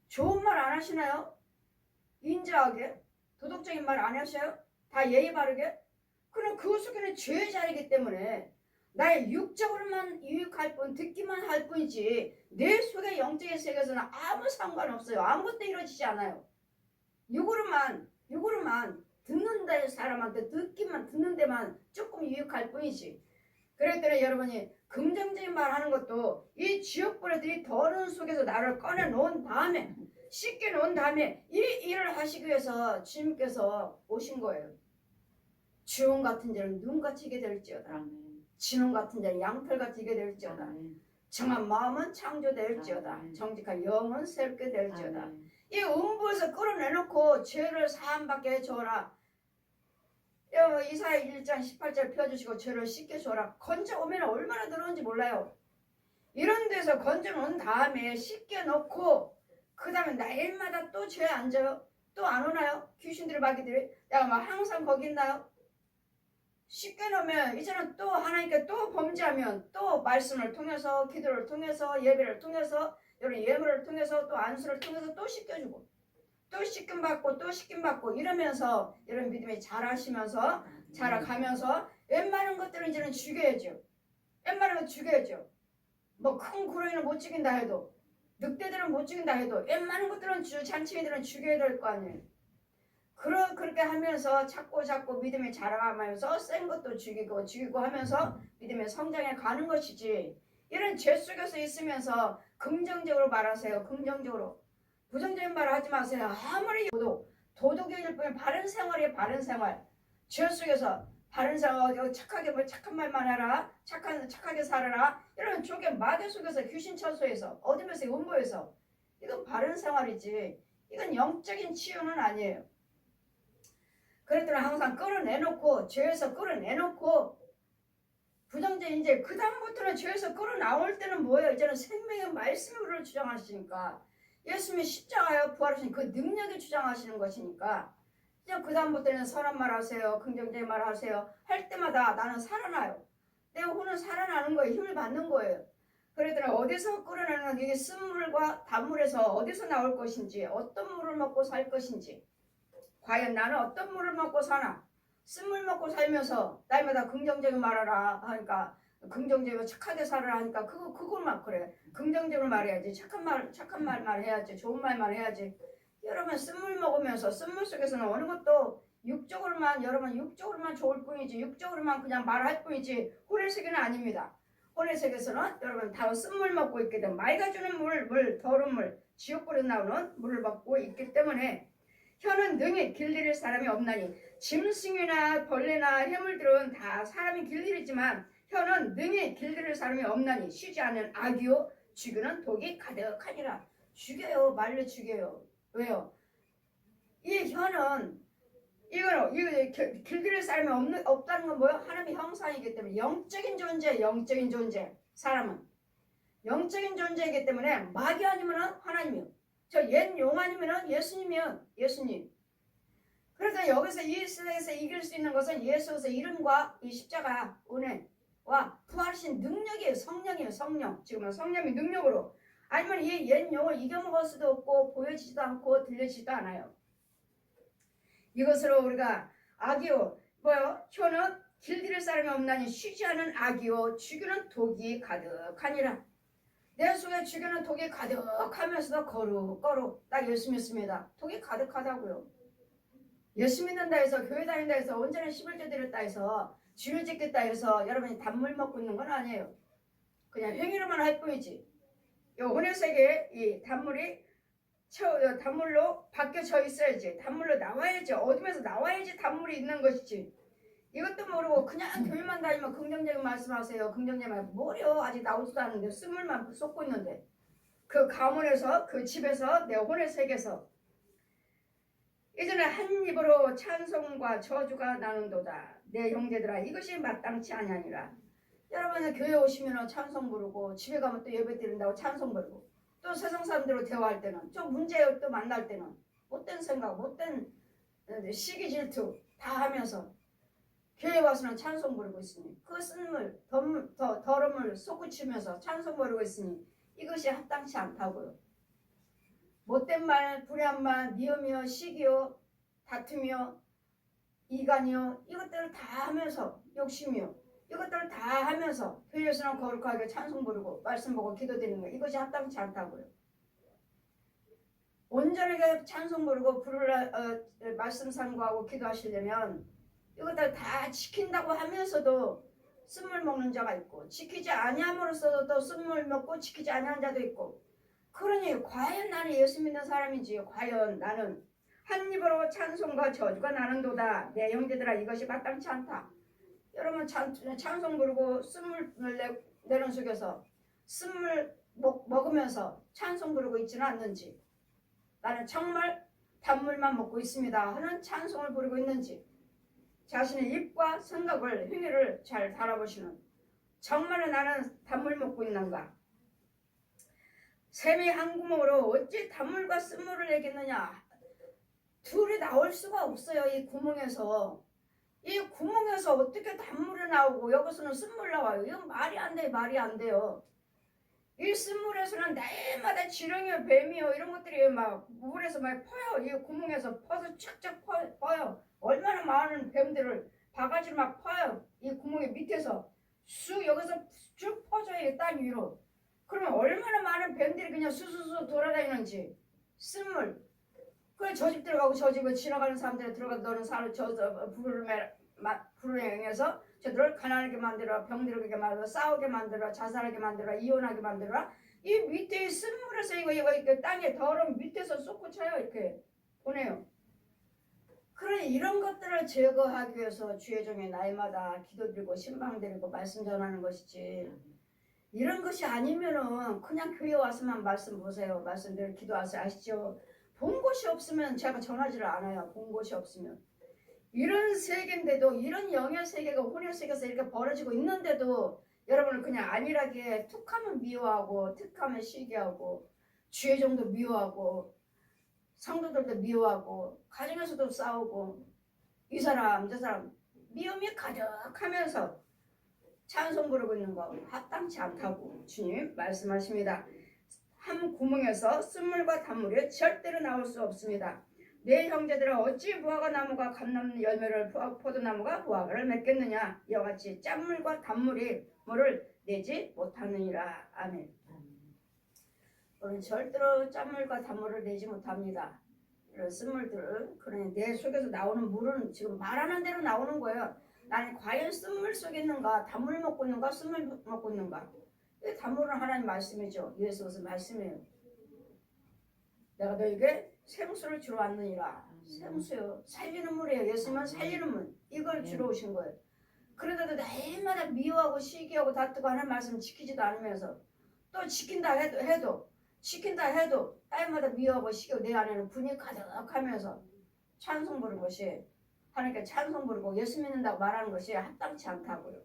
좋은 말 안 하시나요? 인자하게 도덕적인 말 안 하셔요? 다 예의 바르게? 그럼 그 속에는 죄의 자리이기 때문에 나의 육적으로만 유익할 뿐 듣기만 할 뿐이지 내 속의 영적인 세계에서는 아무 상관없어요. 아무것도 이루어지지 않아요. 육으로만 듣는 데 사람한테 듣는 데만 조금 유익할 뿐이지. 그랬더니 여러분이 긍정적인 말 하는 것도 이 지옥불에들이 더러운 속에서 나를 꺼내놓은 다음에 씻겨놓은 다음에 이 일을 하시기 위해서 주님께서 오신 거예요. 주홍 같은 자는 눈같이 이게 될지어다. 진홍 같은 자는 양털같이 이게 될지어다. 정한 마음은 창조될지어다. 정직한 영은 새롭게 될지어다. 이 음부에서 끌어내놓고 죄를 사함받게 해줘라. 이사야 1장 18절 펴주시고 죄를 씻겨줘라. 건져오면 얼마나 들어온지 몰라요. 이런 데서 건져놓은 다음에 씻겨놓고 그 다음에 날마다 또 죄에 앉아요. 또 안 오나요? 귀신들이 마귀들이 내가 막 항상 거기 있나요? 씻겨놓으면 이제는 또 하나님께 또 범죄하면 또 말씀을 통해서 기도를 통해서 예배를 통해서 여러분 예물을 통해서 또 안수를 통해서 또 씻겨주고 또 씻김받고 또 씻김받고 이러면서 여러분 믿음이 자라시면서 자라가면서 웬만한 것들은 이제는 죽여야죠. 웬만한 거 죽여야죠. 뭐 큰 구렁이는 못 죽인다 해도, 늑대들은 못 죽인다 해도 웬만한 것들은 잔치미들은 죽여야 될 거 아니에요. 그렇게 하면서 자꾸 믿음이 자라가면서 센 것도 죽이고 하면서 믿음의 성장해 가는 것이지, 이런 죄 속에서 있으면서 긍정적으로 말하세요. 긍정적으로. 부정적인 말 하지 마세요. 아무리 도덕일 뿐 바른 생활이에요. 바른 생활. 죄 속에서 바른 생활, 착하게 착한 말만 해라. 착하게 살아라. 이런 쪽에 마귀 속에서 귀신 처소에서 어둠에서 음보에서, 이건 바른 생활이지, 이건 영적인 치유는 아니에요. 그랬더니 항상 끌어내놓고, 죄에서 끌어내놓고, 부정적인 이제 그 다음부터는 죄에서 끌어나올 때는 뭐예요? 이제는 생명의 말씀으로 주장하시니까, 예수님이 십자가에 부활하신 그 능력이 주장하시는 것이니까, 이제 그 다음부터는 선한 말 하세요. 긍정적인 말 하세요. 할 때마다 나는 살아나요. 내 혼은 살아나는 거예요. 힘을 받는 거예요. 그랬더니 어디서 끌어내는, 이게 쓴물과 단물에서 어디서 나올 것인지, 어떤 물을 먹고 살 것인지, 과연 나는 어떤 물을 먹고 사나? 쓴물 먹고 살면서 날마다 긍정적인 말하라 하니까, 긍정적으로 착하게 살아라 하니까 그걸만 그래. 긍정적으로 말해야지. 착한 말만 해야지. 좋은 말만 해야지. 여러분 쓴물 먹으면서, 쓴물 속에서는 어느 것도 여러분 육적으로만 좋을 뿐이지, 육적으로만 그냥 말할 뿐이지 혼의 세계는 아닙니다. 혼의 세계에서는 여러분 다 쓴물 먹고 있기 때문에, 맑아주는 물, 더러운 물, 지옥불에 나오는 물을 먹고 있기 때문에, 혀는 능히 길들일 사람이 없나니, 짐승이나 벌레나 해물들은 다 사람이 길들이지만 혀는 능히 길들일 사람이 없나니, 쉬지 않는 악이요 죽이는 독이 가득하니라. 죽여요. 말로 죽여요. 왜요? 이 혀는 이거 길들일 사람이 없다는 건 뭐예요? 하나님의 형상이기 때문에, 영적인 존재. 사람은 영적인 존재이기 때문에 마귀 아니면 하나님이요. 저 옛 용 아니면 예수님. 그래서 여기서 이 세상에서 이길 수 있는 것은 예수의 이름과 이 십자가 은혜와 부활하신 능력이에요. 성령. 지금은 성령이 능력으로, 아니면 이 옛 용을 이겨먹을 수도 없고 보여지지도 않고 들려지지도 않아요. 이것으로 우리가 악이요 혀는 길들일 사람이 없나니, 쉬지 않은 악이요 죽이는 독이 가득하니라. 내 속에 죽이는 독이 가득하면서도 거룩 딱 예수 믿습니다. 독이 가득하다고요. 예수 믿는다 해서, 교회 다닌다 해서, 온전히 11조 드렸다 해서, 주일 지켰다 해서 여러분이 단물 먹고 있는 건 아니에요. 그냥 행위로만 할 뿐이지. 오늘 세계에 이 단물로 바뀌어져 있어야지. 단물로 나와야지. 어둠에서 나와야지 단물이 있는 것이지. 이것도 모르고 그냥 교회만 다니면 긍정적인 말씀하세요. 긍정적인 말 뭐래요? 아직 나오지도 않는데 쓴물만 쏟고 있는데, 그 가문에서, 그 집에서, 내 혼의 세계에서 이제는 한 입으로 찬송과 저주가 나는도다. 내 형제들아, 이것이 마땅치 아니하니라. 여러분은 교회 오시면 찬송 부르고, 집에 가면 또 예배 드린다고 찬송 부르고, 또 세상 사람들로 대화할 때는, 좀 문제요, 또 만날 때는 못된 생각, 못된 시기 질투 다 하면서 교회 와서는 찬송 부르고 있으니, 그 쓴물, 더러운 물 솟구치면서 찬송 부르고 있으니 이것이 합당치 않다고요. 못된 말, 불의한 말, 미움이요, 시기요, 다툼이요, 이간이요, 이것들을 다 하면서, 욕심이요, 이것들을 다 하면서 교회에서는 거룩하게 찬송 부르고 말씀 보고 기도드리는 거, 이것이 합당치 않다고요. 온전하게 찬송 부르고 말씀 상고하고 기도하시려면 이것들 다 지킨다고 하면서도 쓴물 먹는 자가 있고, 지키지 아니함으로써도 또 쓴물 먹고 지키지 아니한 자도 있고, 그러니 과연 나는 예수 믿는 사람인지, 과연 나는 한 입으로 찬송과 저주가 나는도다. 내 형제들아, 이것이 마땅치 않다. 여러분 찬송 부르고 쓴물을 내는 속에서 쓴물 먹으면서 찬송 부르고 있지는 않는지, 나는 정말 단물만 먹고 있습니다 하는 찬송을 부르고 있는지, 자신의 입과 생각을, 행위를 잘 바라보시는, 정말로 나는 단물 먹고 있는가? 샘이 한 구멍으로 어찌 단물과 쓴물을 내겠느냐? 둘이 나올 수가 없어요. 이 구멍에서 어떻게 단물이 나오고 여기서는 쓴물 나와요? 이건 말이 안 돼요. 이 쓴물에서는 날마다 지렁이요, 뱀이요, 이런 것들이 막 물에서 막 퍼요. 이 구멍에서 퍼서 착착 퍼요. 얼마나 많은 뱀들을 바가지로 막 퍼요. 이 구멍의 밑에서 여기서 쭉 퍼져요. 땅 위로. 그러면 얼마나 많은 뱀들이 그냥 수수수 돌아다니는지. 쓴물. 그래 저 집 들어가고 저 집에 지나가는 사람들이 들어가 너는 사는 불을 행해서 저들을 가난하게 만들어, 병들게 만들어, 싸우게 만들어, 자살하게 만들어, 이혼하게 만들어. 이 밑에 쓴물에서 이거 땅에 더러운 밑에서 쏟고 쳐요. 이렇게 보내요. 그러니 이런 것들을 제거하기 위해서 주의 종의 날마다 기도드리고 신방드리고 말씀 전하는 것이지. 이런 것이 아니면은 그냥 교회 와서만 말씀 보세요. 말씀들 기도하세요. 아시죠? 본 곳이 없으면 제가 전하지를 않아요. 본 곳이 없으면. 이런 세계인데도 이런 영의 세계가 혼의 세계에서 이렇게 벌어지고 있는데도 여러분을 그냥 안일하게 툭하면 미워하고 툭하면 시기하고 주의 종도 미워하고 성도들도 미워하고 가정에서도 싸우고 이 사람 저 사람 미움이 가득하면서 찬송 부르고 있는 거 합당치 않다고 주님 말씀하십니다. 한 구멍에서 쓴물과 단물이 절대로 나올 수 없습니다. 내 형제들아 어찌 무화과 나무가 감람 열매를 포도나무가 무화과를 맺겠느냐. 이와 같이 짠물과 단물이 뭐를 내지 못하느니라. 아멘. 우리는 절대로 짠물과 단물을 내지 못합니다. 이런 쓴물들, 그러니 내 속에서 나오는 물은 지금 말하는 대로 나오는 거예요. 나는 과연 쓴물 속에 있는가, 단물 먹고 있는가, 쓴물 먹고 있는가. 단물은 하나님 말씀이죠. 예수께서 말씀이에요. 내가 너에게 생수를 주러 왔느니라. 생수요. 살리는 물이에요. 예수님은 살리는 물. 이걸 주러 오신 거예요. 그런데도 날마다 미워하고 시기하고 다투고 하는 말씀 지키지도 않으면서 또 지킨다 해도 날마다 미워하고 시기하고 내 안에는 분이 가득하면서 찬송 부르는 것이 하나님께 찬송 부르고 예수 믿는다고 말하는 것이 합당치 않다고요.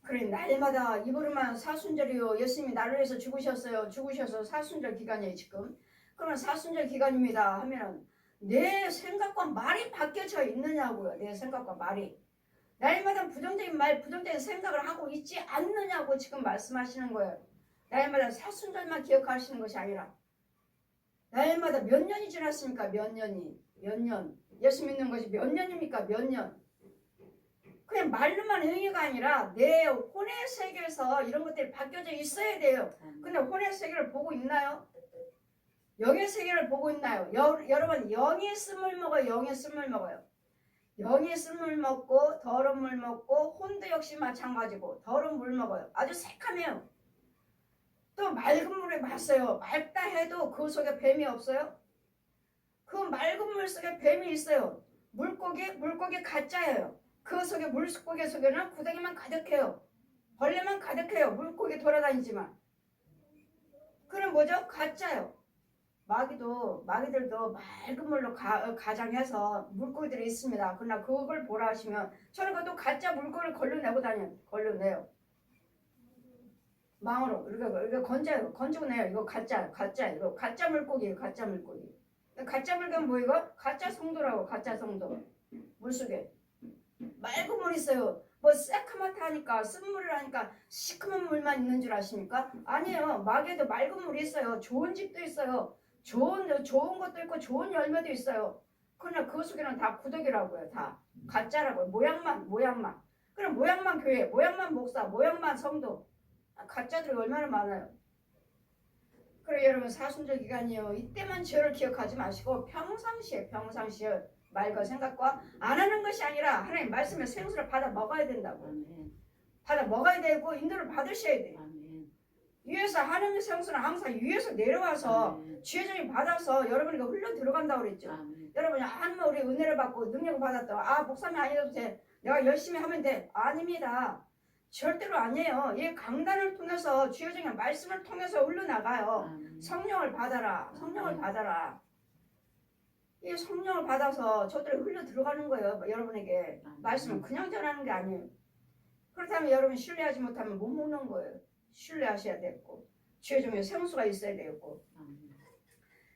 그래 날마다 이부르만 사순절이요. 예수님이 나를 위해서 죽으셔서 사순절 기간이에요 지금. 그러면 사순절 기간입니다 하면은 내 생각과 말이 바뀌어져 있느냐고요. 내 생각과 말이. 날마다 부정적인 말, 부정적인 생각을 하고 있지 않느냐고 지금 말씀하시는 거예요. 날마다 사순절만 기억하시는 것이 아니라 날마다 몇 년이 지났습니까? 몇 년. 예수 믿는 것이 몇 년입니까? 몇 년. 그냥 말로만 행위가 아니라 내 혼의 세계에서 이런 것들이 바뀌어져 있어야 돼요. 근데 혼의 세계를 보고 있나요? 영의 세계를 보고 있나요? 여러분 영의 쓴물 먹어요. 영의 쓴물 먹어요. 영의 쓴물 먹고 더러운 물 먹고 혼도 역시 마찬가지고 더러운 물 먹어요. 아주 새카매요. 또 맑은 물에 마셔요. 맑다 해도 그 속에 뱀이 없어요? 그 맑은 물 속에 뱀이 있어요. 물고기 가짜예요. 그 속에 물고기 속에는 구덩이만 가득해요. 벌레만 가득해요. 물고기 돌아다니지만. 그럼 뭐죠? 가짜요. 마귀들도 맑은 물로 가장해서 물고기들이 있습니다. 그러나 그걸 보라 하시면 저는 그것도 가짜 물고기를 걸러내요. 망으로 이거 건지고 내요. 이거 가짜 이거 가짜 물고기예요. 가짜 물고기. 가짜 물고기는 뭐 이거? 가짜 성도라고. 가짜 성도. 물속에 맑은 물 있어요. 뭐 새카맣다 하니까 쓴물을 하니까 시커먼 물만 있는 줄 아십니까? 아니에요. 마귀에도 맑은 물이 있어요. 좋은 집도 있어요. 좋은 것도 있고 좋은 열매도 있어요. 그러나 그 속에는 다 구더기라고요. 다 가짜라고요. 모양만. 그럼 모양만 교회, 모양만 목사, 모양만 성도. 가짜들이 얼마나 많아요. 그래 여러분 사순절 기간이요. 이때만 죄를 기억하지 마시고 평상시에 말과 생각과 안 하는 것이 아니라 하나님 말씀의 생수를 받아 먹어야 된다고. 아멘. 받아 먹어야 되고 인도를 받으셔야 돼요. 아멘. 위에서 하나님의 생수는 항상 위에서 내려와서 아멘. 주의 종이 받아서 여러분에게 흘러 들어간다고 그랬죠. 아멘. 여러분이 하나님 우리 은혜를 받고 능력을 받았다. 목사님 아니어도 돼. 내가 열심히 하면 돼. 아닙니다. 절대로 아니에요. 이 강단을 통해서 주의 종의 말씀을 통해서 흘러나가요. 아멘. 성령을 받아라. 이 성령을 받아서 저들이 흘러 들어가는 거예요. 여러분에게. 말씀은 그냥 전하는 게 아니에요. 그렇다면 여러분 신뢰하지 못하면 못 먹는 거예요. 신뢰하셔야 되고 주의 종의 생수가 있어야 되고.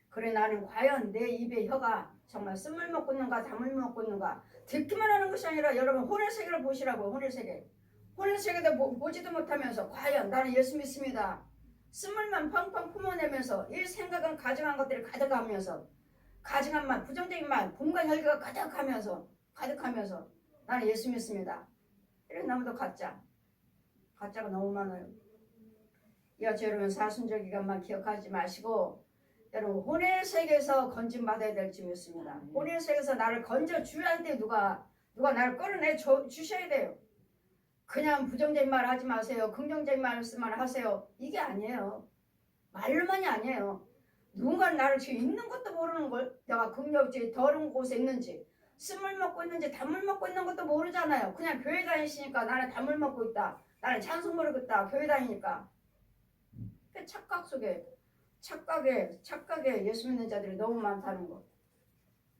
그래 나는 과연 내 입의 혀가 정말 쓴물 먹고 있는가 단물 먹고 있는가 듣기만 하는 것이 아니라 여러분 혼의 세계를 보시라고. 혼의 세계도 보지도 못하면서 과연 나는 예수 믿습니다. 쓴물만 펑펑 품어내면서 이 생각은 가증한 것들이 가득하면서 가증한 말, 부정적인 말, 분과 혈기가 가득하면서 나는 예수 믿습니다. 이런 너무도 가짜가 너무 많아요. 여러분 여러분 사순절 기간만 기억하지 마시고 여러분 혼의 세계에서 건짐받아야 될 줄 믿습니다. 혼의 세계에서 나를 건져 주어야 돼. 누가 나를 끌어내 주셔야 돼요. 그냥 부정적인 말 하지 마세요. 긍정적인 말씀만 하세요. 이게 아니에요. 말로만이 아니에요. 누군가 나를 지금 있는 것도 모르는 걸 내가 긍정적인 더러운 곳에 있는지 쓴물 먹고 있는지 단물 먹고 있는 것도 모르잖아요. 그냥 교회 다니시니까 나는 단물 먹고 있다. 나는 찬송 부르고 있다. 교회 다니니까. 그 착각 속에 착각에 예수 믿는 자들이 너무 많다는 거.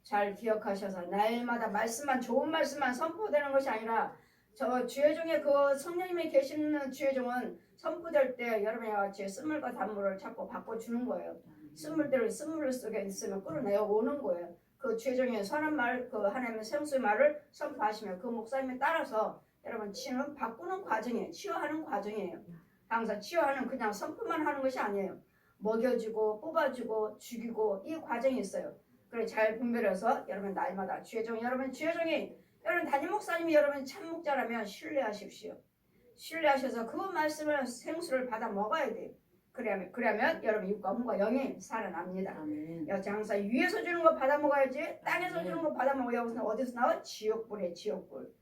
잘 기억하셔서 날마다 말씀만 좋은 말씀만 선포되는 것이 아니라 저 주의 중에 그 성령님이 계시는 주의 종은 선포될 때 여러분이 같이 쓴물과 단물을 자꾸 바꿔주는 거예요. 쓴물 속에 있으면 끌어내어 오는 거예요. 그 주의 종의 선한 말, 그 하나님의 생수의 말을 선포하시면 그 목사님에 따라서 여러분 치유는 바꾸는 과정이에요. 치유하는 과정이에요. 항상 치유하는 그냥 선포만 하는 것이 아니에요. 먹여주고 뽑아주고 죽이고 이 과정이 있어요. 그래 잘 분별해서 여러분 날마다 주의 종 여러분 담임 목사님이 여러분 참 목자라면 신뢰하십시오. 신뢰하셔서 그 말씀을 생수를 받아 먹어야 돼요. 그러면 여러분 육과 혼과 영이 살아납니다. 여기 항상 위에서 주는 거 받아 먹어야지 땅에서 주는 거 받아 먹어야 여기서 어디서 나와? 지옥불이에요. 지옥불.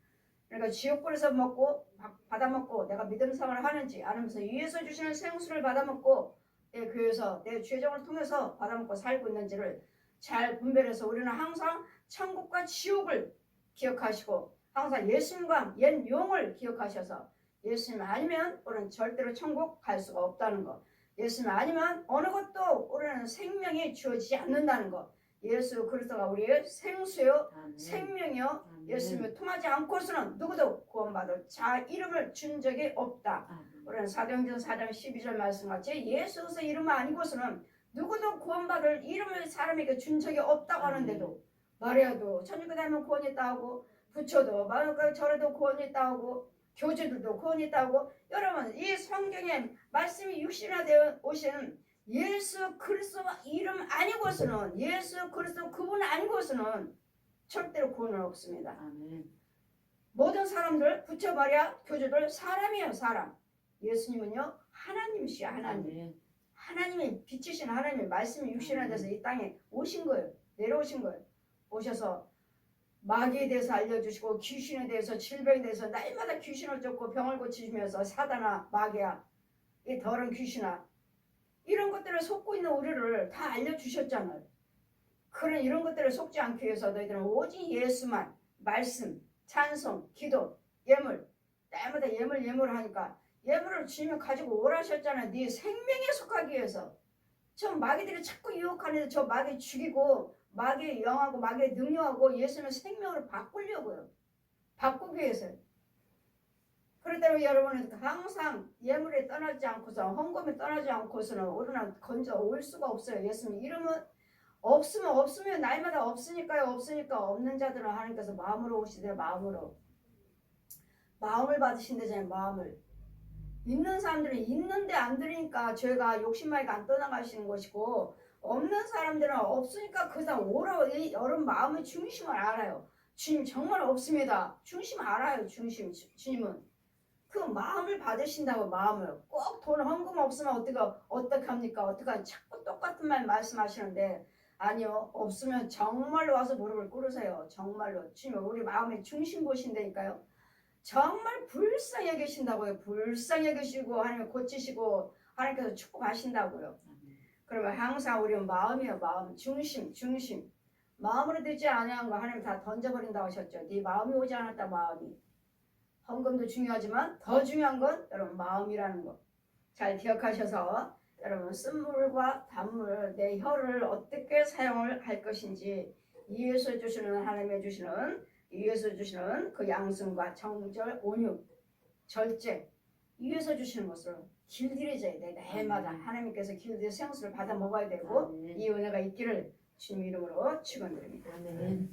그러니까 지옥불에서 먹고 받아 먹고 내가 믿음 생활을 하는지 안 하면서 위에서 주시는 생수를 받아 먹고 내 교회에서 내 죄정을 통해서 받아 먹고 살고 있는지를 잘 분별해서 우리는 항상 천국과 지옥을 기억하시고 항상 예수님과 옛 용을 기억하셔서 예수님 아니면 우리는 절대로 천국 갈 수가 없다는 것. 예수님 아니면 어느 것도 우리는 생명이 주어지지 않는다는 것. 예수 그리스도가 우리의 생수요 생명이요 예수님을 통하지 않고서는 누구도 구원받을 자 이름을 준 적이 없다. 우리는 사도행전 4장 12절 말씀같이 예수 그리스도 이름 아니고서는 누구도 구원받을 이름을 사람에게 준 적이 없다고 하는데도 마리아도 천주교 다니면 구원이 있다 하고 부처도 절에도 구원이 있다 하고 교주들도 구원이 있다 하고 여러분 이 성경에 말씀이 육신화되어 오신 예수 그리스도가 이름 아니고서는 예수 그리스도 그분 아니고서는 절대로 구원은 없습니다. 아멘. 모든 사람들 부처 마리아 교주들 사람이에요. 사람. 예수님은요 하나님이시여 하나님. 아멘. 하나님이 빛이신 하나님의 말씀이 육신화돼서 이 땅에 오신 거예요. 내려오신 거예요. 오셔서 마귀에 대해서 알려주시고 귀신에 대해서 질병에 대해서 날마다 귀신을 쫓고 병을 고치시면서 사단아 마귀야 이 더러운 귀신아 이런 것들을 속고 있는 우리를 다 알려주셨잖아요. 그런 이런 것들을 속지 않기 위해서 너희들은 오직 예수만 말씀, 찬송, 기도, 예물 날마다 예물 하니까 예물을 주님이 가지고 오라셨잖아요. 네 생명에 속하기 위해서. 저 마귀들이 자꾸 유혹하는데 저 마귀 죽이고 마귀의 영하고 마귀의 능력하고 예수님의 생명으로 바꾸려고요. 바꾸기 위해서요. 그렇다면 여러분은 항상 예물에 떠나지 않고서 헌금에 떠나지 않고서는 우리는 건져 올 수가 없어요. 예수님 이름은 없으면 날마다 없으니까 없는 자들은 하나님께서 마음으로 오시되 마음을 받으신대잖아요. 마음을 있는 사람들은 있는데 안 들으니까 죄가 욕심마이가 안 떠나가시는 것이고 없는 사람들은 없으니까 그냥 오라고 여러분 마음의 중심을 알아요. 주님 정말 없습니다. 중심 알아요. 주님은 그 마음을 받으신다고 마음을 꼭 돈 헌금 없으면 어떻게 합니까? 어떡하니 자꾸 똑같은 말 말씀하시는데 아니요 없으면 정말로 와서 무릎을 꿇으세요. 정말로 주님 우리 마음의 중심 보신다니까요. 정말 불쌍히 여기신다고요. 불쌍히 여기시고 하나님 고치시고 하나님께서 축복하신다고요. 그러면 항상 우리는 마음이요. 마음 중심 마음으로 되지 아니한 거 하나님 다 던져버린다고 하셨죠. 네 마음이 오지 않았다. 마음이 헌금도 중요하지만 더 중요한 건 여러분 마음이라는 거 잘 기억하셔서 여러분 쓴물과 단물 내 혀를 어떻게 사용을 할 것인지 이에서 주시는 하나님의 주시는 위에서 주시는 그 양승과 정절, 온유, 절제 위에서 주시는 것을 길들여져야 돼. 날마다 하나님께서 길들여 생수를 받아 먹어야 되고 이 은혜가 있기를 주님 이름으로 축원드립니다. 아멘.